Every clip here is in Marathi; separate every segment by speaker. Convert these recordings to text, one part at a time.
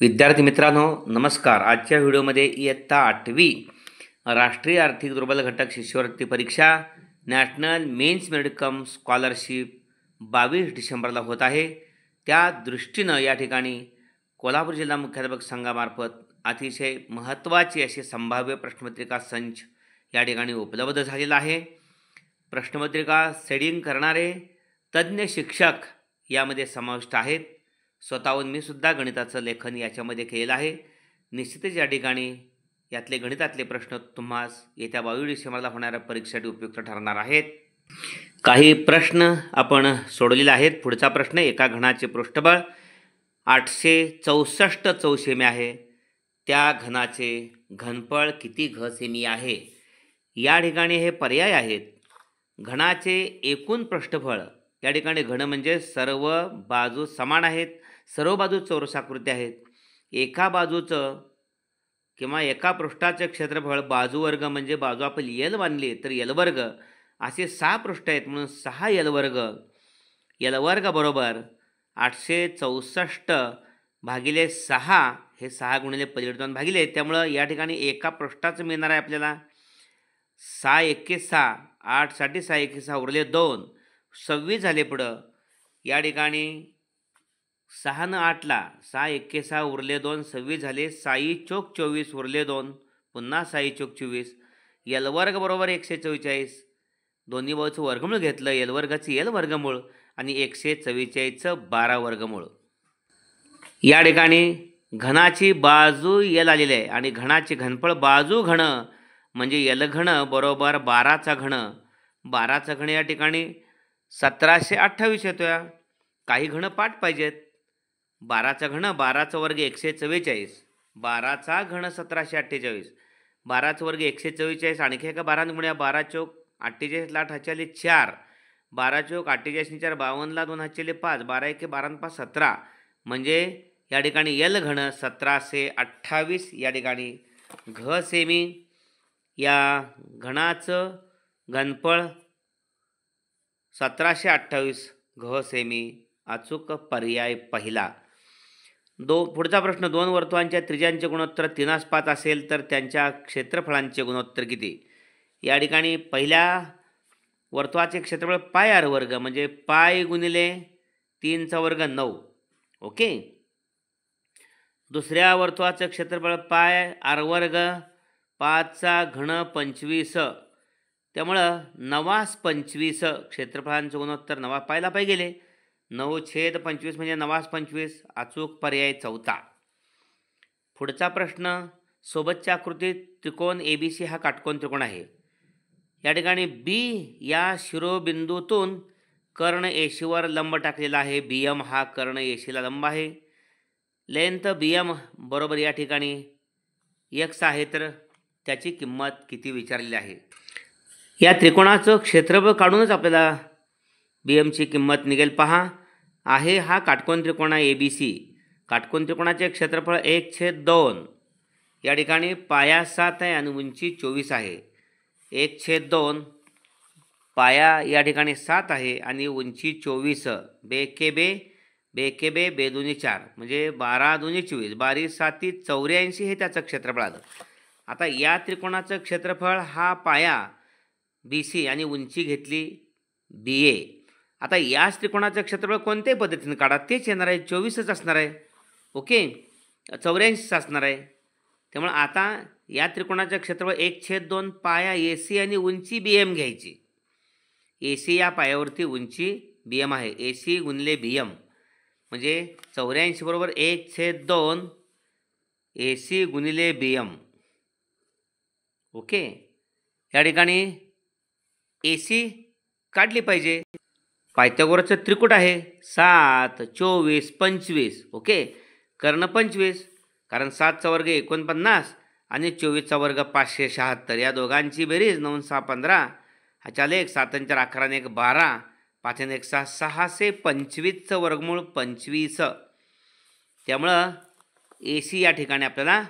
Speaker 1: विद्यार्थी मित्रांनो नमस्कार. आजच्या व्हिडिओमध्ये इयत्ता 8वी राष्ट्रीय आर्थिक दुर्बल घटक शिष्यवृत्ती परीक्षा national means merit cum scholarship 22 डिसेंबरला होत आहे. त्या दृष्टीनं या ठिकाणी कोल्हापूर जिल्हा मुख्याध्यापक संघामार्फत अतिशय महत्त्वाची अशी संभाव्य प्रश्नपत्रिका संच या ठिकाणी उपलब्ध झालेला आहे. प्रश्नपत्रिका सेडिंग करणारे तज्ज्ञ शिक्षक यामध्ये समाविष्ट आहेत. स्वतःहून मी सुद्धा गणिताचं लेखन याच्यामध्ये केलेलं आहे. निश्चितच या ठिकाणी यातले गणितातले प्रश्न तुम्हास येत्या 22 डिसेंबरला होणाऱ्या परीक्षेसाठी उपयुक्त ठरणार आहेत. काही प्रश्न आपण सोडवलेले आहेत. पुढचा प्रश्न, एका घनाचे पृष्ठबळ 864 चौसेमी आहे, त्या घनाचे घनफळ किती घ सेमी आहे? या ठिकाणी हे पर्याय आहेत. घनाचे एकूण पृष्ठफळ, या ठिकाणी घन म्हणजे सर्व बाजू समान आहेत, सर्व बाजू चौरसाकृती आहेत. एका बाजूचं किंवा एका पृष्ठाचे क्षेत्रफळ बाजू वर्ग म्हणजे बाजू आपण यल बांधली तर यल वर्ग, असे 6 पृष्ठ आहेत म्हणून 6 यल वर्ग. यल वर्ग बरोबर 864 भागिले 6, हे 6 गुणिले पलीकडे 2 भागिले, त्यामुळं या ठिकाणी एका पृष्ठाचं मिळणार आहे आपल्याला 6 एके 6, 8 साठी 6 एके 6 उरले 2, 26 झाले. पुढं या ठिकाणी 6 न 8ला 6 एके 6 उरले 2, 26 झाले. 6 चोक 24 उरले 2, पुन्हा 6 चोक 24. यल वर्ग बरोबर 144. दोन्ही बाजूचं वर्गमूळ घेतलं, यल वर्गाचं यल वर्गमूळ आणि 144चं 12 वर्गमूळ. या ठिकाणी घनाची बाजू यल आलेली आहे आणि घनाचे घनफळ बाजू घन म्हणजे यल घन बरोबर 12चा घन. 12चा घन या ठिकाणी 1728 येतोय. काही घन पाठ पाहिजेत. 12चा घन, 12चा वर्ग 144, 12चा घन 1748, 12चा वर्ग 144, आणखी एका 12 गुण्या 12 चोक 48 ला 8 हाच्याले 4, 12 चोक 48 4 52 ला 2 हाच्याले 5, 12 एके 12 5 17, म्हणजे या ठिकाणी यल घन 1728 या ठिकाणी घ सेमी. या घनाचं घनफळ 1728 घ सेमी, अचूक पर्याय पहिला. पुढचा प्रश्न, 2 वर्तुळांच्या त्रिज्यांचे गुणोत्तर 3:5 असेल तर त्यांच्या क्षेत्रफळांचे गुणोत्तर किती? या ठिकाणी पहिल्या वर्तुळाचे क्षेत्रफळ पाय आर वर्ग म्हणजे पाय गुणिले 3चा वर्ग 9. ओके. दुसऱ्या वर्तुळाचं क्षेत्रफळ पाय आर वर्ग 5चा घन 25, त्यामुळं 9:25 क्षेत्रफळांचं गुणोत्तर 9 पायला पाय गेले, 9/25 म्हणजे 9:25, अचूक पर्याय चौथा. पुढचा प्रश्न, सोबतच्या आकृतीत त्रिकोण ABC हा काटकोन त्रिकोण आहे. या ठिकाणी B या शिरोबिंदूतून कर्ण ACवर लंब टाकलेला आहे. BM हा कर्ण ACला लंब आहे. लेंथ BM बरोबर या ठिकाणी x आहे, तर त्याची किंमत किती विचारलेली आहे. या त्रिकोणाचं क्षेत्रफळ काढूनच आपल्याला BMची किंमत निघेल. पहा, आहे हा काटकोन त्रिकोण आहे ABC. काटकोन त्रिकोणाचे क्षेत्रफळ 1/2. या ठिकाणी पाया 7 आहे आणि उंची 24 आहे. 1/2 पाया या ठिकाणी 7 आहे आणि उंची 24. बेके बे बेदुनी 4 म्हणजे 12 दुनी 24, 12 7 84 हे त्याचं क्षेत्रफळ आलं. आता या त्रिकोणाचं क्षेत्रफळ हा पाया BC आणि उंची घेतली BA. आता याच त्रिकोणाचं क्षेत्रफळ कोणत्याही पद्धतीने काढा, तेच येणार आहे, 24च असणार आहे. ओके, 84 असणार आहे. त्यामुळे आता या त्रिकोणाचं क्षेत्रफळ 1/2 पाया AC आणि उंची BM घ्यायची. AC या पायावरती उंची BM आहे, AC गुणिले BM म्हणजे 84 बरोबर 1/2 AC गुणिले BM. ओके, या ठिकाणी AC काढली पाहिजे. पायथागोरसचं त्रिकूट आहे 7, 24, 25. ओके, कर्ण 25, कारण 7चा वर्ग 49 आणि 24चा वर्ग 576. या दोघांची बेरीज 9 6 15, ह्याच्या लेख 7 4 11 आणि 1 12, 5 1 6 625चं वर्गमूळ 25. त्यामुळं AC या ठिकाणी आपल्याला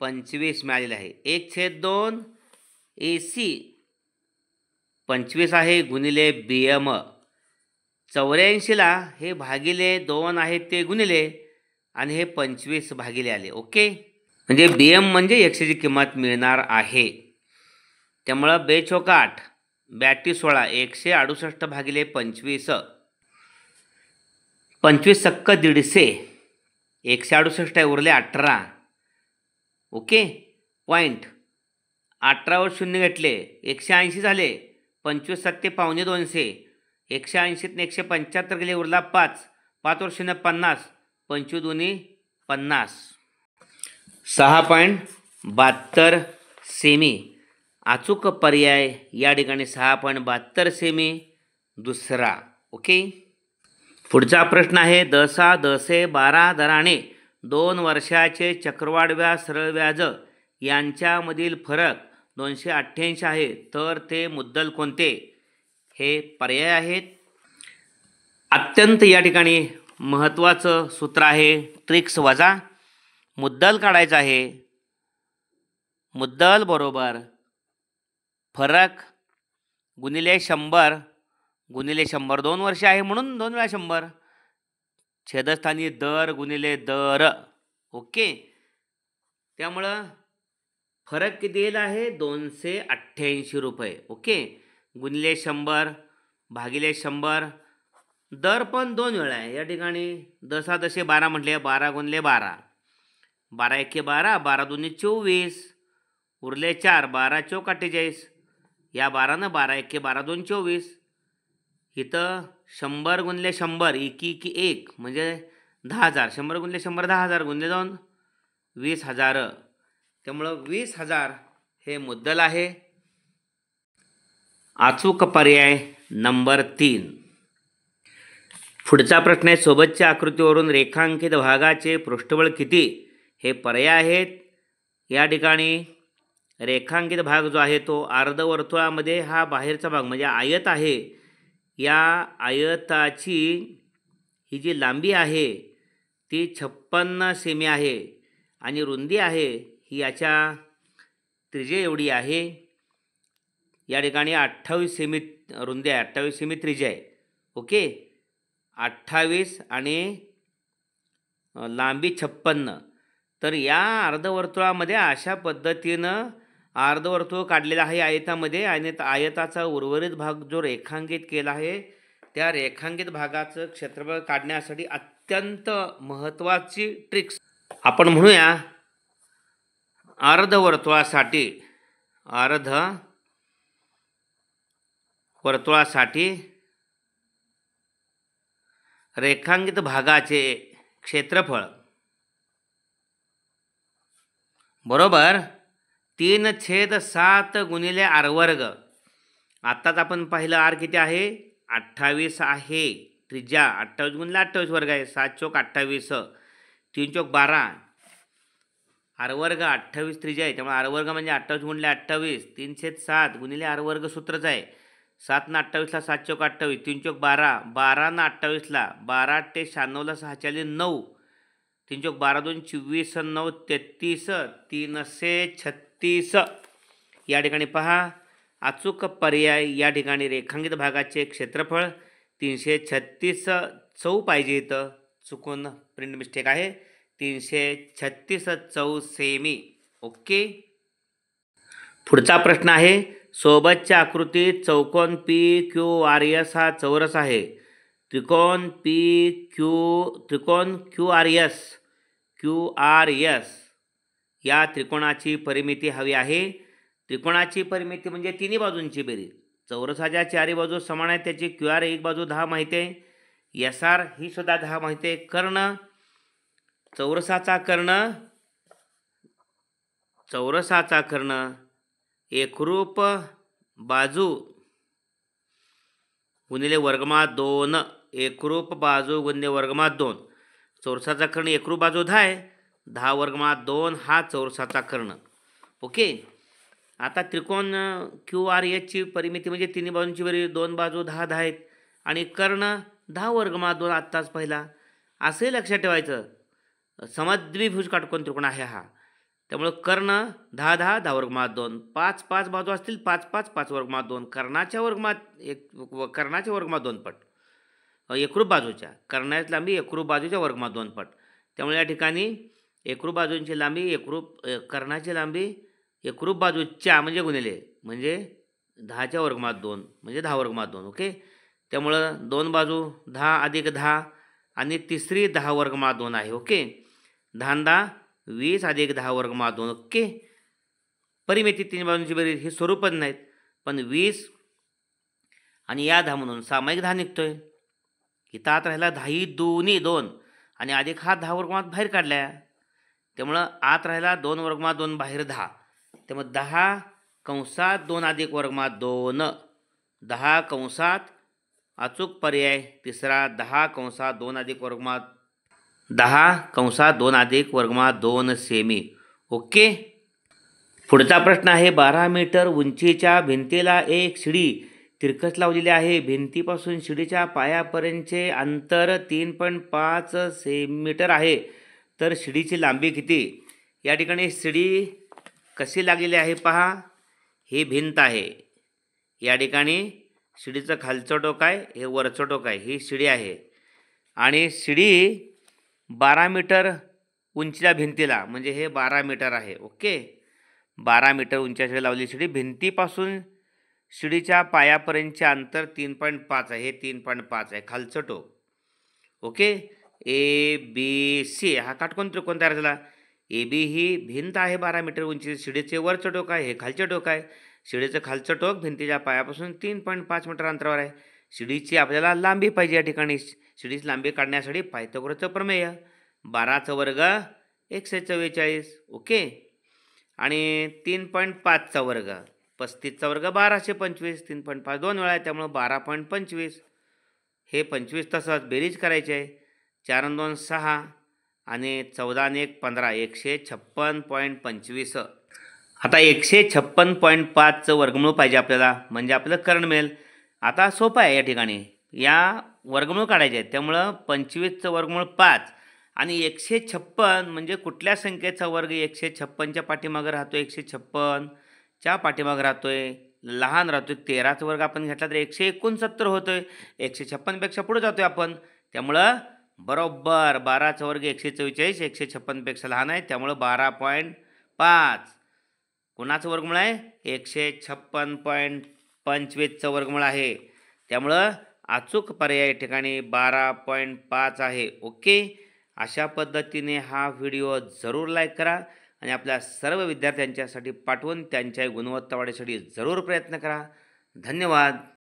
Speaker 1: 25 मिळालेलं आहे. 1/2 AC 25 आहे गुणिले BM. 84ला हे भागिले 2 आहेत ते गुणिले आणि हे 25 भागिले आले. ओके, म्हणजे BM म्हणजे XCची किंमत मिळणार आहे. त्यामुळं 2 चौक 8, 82 16, 168 भागिले 25, 25 सक्क 150, 168 आहे, उरले 18. ओके, पॉईंट 18 वर 0 घेतले, 180 झाले. 25 सत्ते पावणे 200, 180 ने 175 गेले, उरला 5. 5 वर 0 50, 25 दुनी 50, 6.72 सेमी. अचूक पर्याय या ठिकाणी 6.72 सेमी दुसरा. ओके, पुढचा प्रश्न आहे, 10 दराने 2 वर्षाचे चक्रवाढ व्याज सरळ व्याज यांच्यामधील फरक 288 आहे, तर ते मुद्दल कोणते? हे पर्याय आहेत. अत्यंत या ठिकाणी महत्त्वाचं सूत्र आहे ट्रिक्स वजा मुद्दल काढायचं आहे. मुद्दल बरोबर फरक गुणिले 100 गुणिले 100, 2 वर्ष आहे म्हणून 2 वेळा 100, छेदस्थानी दर गुणिले दर. ओके, त्यामुळं फरक किती येईल आहे? 288 रुपये. ओके, गुणिले 100 भागिले 100, दर पण 2 वेळा आहे या ठिकाणी. 10 10 12 म्हटले, 12 गुणिले 12, 12 1 12, 12 2 24, उरले 4, 12 चौक 48. या 12 12 1 12 2 24. इथं 100 गुणिले 100, 1 1 म्हणजे 10,000. 100 गुणिले 100 10,000, गुणिले 2 20,000. त्यामुळं 20,000 हे मुद्दल आहे. अचूक पर्याय नंबर 3. पुढचा प्रश्न आहे, सोबतच्या आकृतीवरून रेखांकित भागाचे पृष्ठबळ किती? हे पर्याय आहेत. या ठिकाणी रेखांकित भाग जो आहे तो अर्धवर्तुळामध्ये हा बाहेरचा भाग म्हणजे आयत आहे. या आयताची ही जी लांबी आहे ती 56 सेमी आहे आणि रुंदी आहे ही याच्या त्रिज्या एवढी आहे. या ठिकाणी 28 सेमी रुंदी आहे, 28 सेमी त्रिज्या आहे. ओके, 28 आणि लांबी 56. तर या अर्धवर्तुळामध्ये अशा पद्धतीनं अर्धवर्तुळ काढलेलं आहे आयतामध्ये आणि आयताचा उर्वरित भाग जो रेखांकित केला आहे त्या रेखांकित भागाचं क्षेत्रफळ काढण्यासाठी अत्यंत महत्त्वाची ट्रिक्स आपण म्हणूया. अर्धवर्तुळासाठी रेखांकित भागाचे क्षेत्रफळ बरोबर 3/7 गुणिले r वर्ग. आत्ताच आपण पाहिलं r किती आहे? 28 आहे त्रिज्या. 28 गुणिले 28 वर्ग आहे, 7 चौक 28, 3 चौक 12, r वर्ग 28 त्रिज्या आहे. त्यामुळे r वर्ग म्हणजे 28 गुणिले 28, 3/7 गुणिले r वर्ग सूत्रच आहे. 7 न 28ला 7 चौक 28, 3 चौक 12, 12 न 28ला 12 8 96ला 6 4 9, 3 चौक 12 2 24, 9 33, 336. या ठिकाणी पहा अचूक पर्याय या ठिकाणी रेखांकित भागाचे क्षेत्रफळ 336 चौ पाहिजे, इथं चुकून प्रिंट मिस्टेक आहे, 336 चौ सेमी. ओके, पुढचा प्रश्न आहे, सोबतच्या आकृतीत चौकोन PQRS हा चौरस आहे. त्रिकोण QRS या त्रिकोणाची परिमिती हवी आहे. त्रिकोणाची परिमिती म्हणजे तिन्ही बाजूंची बेरीज. चौरसाच्या चारी बाजू समान आहेत, त्याची QR एक बाजू 10 माहिती आहे, SR ही सुद्धा 10 माहिती आहे. चौरसाचा कर्ण एकरूप बाजू गुणिले वर्गमात 2, एकरूप बाजू गुणिले वर्गमात 2. चौरसाचा कर्ण एकरूप बाजू 10 आहे, 10 वर्गमात 2 हा चौरसाचा कर्ण. ओके, आता त्रिकोण QRS ची परिमिती म्हणजे तिन्ही बाजूंची बेरीज, 2 बाजू 10 10 आहेत आणि कर्ण 10 वर्गमात 2 आत्ताच पहिला. असे लक्षात ठेवायचं, समद्विभुज काटकोन त्रिकोण आहे हा. त्यामुळे कर्ण 10 10 10 वर्गमात 2, 5 5 बाजू असतील 5 5 5 वर्गमात 2, कर्णाच्या वर्गमात 2 पट, एकरूप बाजूच्या कर्णाची लांबी एकरूप बाजूच्या वर्गमात 2 पट. त्यामुळे या ठिकाणी एकरूप बाजूंची लांबी कर्णाची लांबी एकरूप बाजूच्या म्हणजे गुणिले म्हणजे 10च्या वर्गमूळात 2 म्हणजे 10 वर्गमूळात 2. ओके. त्यामुळं 2 बाजू 10 अधिक 10 आणि तिसरी 10 वर्गमूळात 2 आहे. ओके. 10 10 20 अधिक 10 वर्गमूळात 2. ओके. परिमिती 3 बाजूंची बेरीज हे स्वरूपच नाहीत, पण 20 आणि या 10 म्हणून सामायिक 10 निघतोय. इथं आत राहिला 10 दोन्ही 2 आणि अधिक हा 10 वर्गमूळात बाहेर काढल्या, त्यामुळं आत राहिला 2 वर्गमूळात 2 बाहेर 10. त्यामुळे 10 कंसात 2 अधिक वर्गमूळात 2 10 कंसात अचूक पर्याय तिसरा 10 कंसात 2 अधिक वर्गमूळात 10 कंसात 2 अधिक वर्गमूळात 2 सेमी. ओके. पुढचा प्रश्न आहे 12 मीटर उंचीच्या भिंतीला एक शिडी तिरकस लावलेली आहे. भिंतीपासून शिडीच्या पायापर्यंतचे अंतर 3.5 सेंटीमीटर आहे. तर शिडीची लांबी किती? या ठिकाणी शिडी कशी लागलेली आहे पहा. ही भिंत आहे. या ठिकाणी शिडीचं खालचं टोक आहे, हे वरचं टोक आहे. ही शिडी आहे आणि शिडी 12 मीटर उंचीच्या भिंतीला म्हणजे हे 12 मीटर आहे. ओके. 12 मीटर उंचीची लावलेली शिडी भिंतीपासून शिडीच्या पायापर्यंतचे अंतर 3.5 आहे. हे 3.5 आहे खालचं टोक. ओके. ABC हा काटकोन त्रिकोण तयार झाला. AB ही भिंत आहे 12 मीटर उंची. शिडीचे वरचं टोक आहे, हे खालचे टोक आहे. शिडीचं खालचं टोक भिंतीच्या पायापासून 3.5 मीटर अंतरावर आहे. शिडीची आपल्याला लांबी पाहिजे. या ठिकाणी शिडीची लांबी काढण्यासाठी पायथागोरसचं प्रमेय 12चा वर्ग 144. ओके. आणि 3.5चा वर्ग 35चा वर्ग 1225. 3.5 2 वेळा आहे, त्यामुळे 12.25. हे 25 तसंच बेरीज करायची आहे. 4 आणि 2 6 आणि 14 आणि 1 15 156.25. आता 156.5चं वर्गमूळ पाहिजे आपल्याला, म्हणजे आपल्याला कर्ण मिळेल. आता सोपं आहे. या ठिकाणी या वर्गमूळ काढायचे आहेत, त्यामुळं 25चं वर्गमूळ 5 आणि 156 म्हणजे कुठल्या संख्येचा वर्ग 156च्या पाठीमागं राहतो? 156च्या पाठीमागं राहतोय, लहान राहतोय. 13चा वर्ग आपण घेतला तर 169 होतोय. 156पेक्षा पुढे जातोय आपण, त्यामुळं बरोबर 12चा वर्ग 144 156पेक्षा लहान आहे, त्यामुळं 12.5 कुणाचं वर्गमूळ आहे? 156.25चं वर्गमूळ आहे. त्यामुळं अचूक पर्याय या ठिकाणी 12.5 आहे. ओके. अशा पद्धतीने हा व्हिडिओ जरूर लाईक करा आणि आपल्या सर्व विद्यार्थ्यांच्यासाठी पाठवून त्यांच्या गुणवत्ता वाढीसाठी जरूर प्रयत्न करा. धन्यवाद.